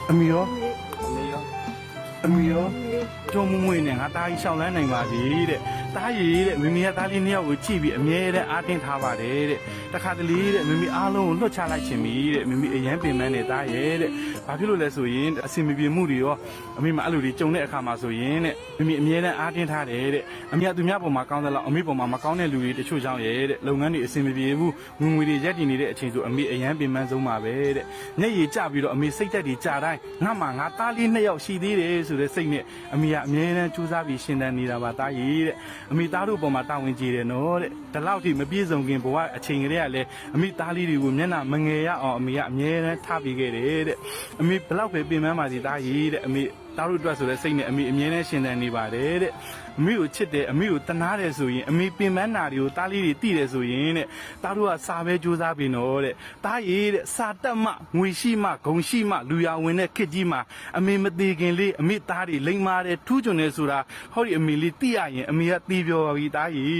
အမီရောအမီရောကျုံမမွေနဲ့ငါတားကြီးရှောင်းလန်းနိုင်ပါသေးတဲ့တားရည်တဲ့မိမိကတားလေးနှစ်ယောက်ကိုကြည့်ပြီးအမြဲတမ်းအားတင်းထားပါတယ်တဲ့တခါတလေတဲ့မိမိအားလုံးကိုလွတ်ချလိုက်ခြင်းပြီတဲ့မိမိအရန်ပင်ပန်းနေတားရဲ့တဲ့ဘာဖြစ်လို့လဲဆိုရင်အစင်မပြေမှုတွေရောအမေမအဲ့လိုတွေကြုံတဲ့အခါမှာဆိုရင်တဲ့မိမိအမြဲတမ်းအားတင်းထားတယ်တဲ့အမေကသူများပေါ်မှာကောင်းတယ်လို့အမေပေါ်မှာမကောင်းတဲ့လူတွေတချို့ကြောင့်ရဲ့တဲ့လုပ်ငန်းတွေအစင်မပြေဘူးငွေတွေရက်တည်နေတဲ့အချိန်ဆိုအမေအရန်ပင်ပန်းဆုံးပါပဲတဲ့ညက်ရည်ကြပြီးတော့အမေစိတ်သက်တွေကြာတိုင်းငါမှငါတားလေးနှစ်ယောက်ရှိသေးတယ်ဆိုတဲ့စိတ်နဲ့အမေကအမြဲတမ်းကြိုးစားပြီးရှင်သန်နေတာပါတားရည်တဲ့အမေသားတို့ပေါ်မှာတာဝန်ကြီးတယ်နော်တဲ့ဒီလောက်ထိမပြေဆုံးခင်ဘဝအချိန်ကလေးကလည်းအမေသားလေးတွေကိုမျက်နှာမငယ်ရအောင်အမေကအမြဲတမ်းထားပေးခဲ့တယ်တဲ့အမေဘလောက်ပဲပြင်ပန်းပါစီတားရည်တဲ့အမေသားတို့အတွက်ဆိုတဲ့စိတ်နဲ့အမေအမြဲတမ်းရှင်သန်နေပါတယ်တဲ့အမေကိုချစ်တယ်အမေကိုတနာတယ်ဆိုရင်အမေပင်ပန်းနာတွေကိုတားလေးတွေတည်တယ်ဆိုရင်တဲ့သားတို့ကစာပဲကြိုးစားပြီးတော့တဲ့တားရည်တဲ့စာတက်မှငွေရှိမှဂုံရှိမှလူရဝင်တဲ့ခစ်ကြီးမှာအမေမသေးခင်လေးအမေသားတွေလိမ္မာတယ်ထူးချွန်တယ်ဆိုတာဟောဒီအမေလေးသိရရင်အမေကတီးပြောပါပြီတားရည်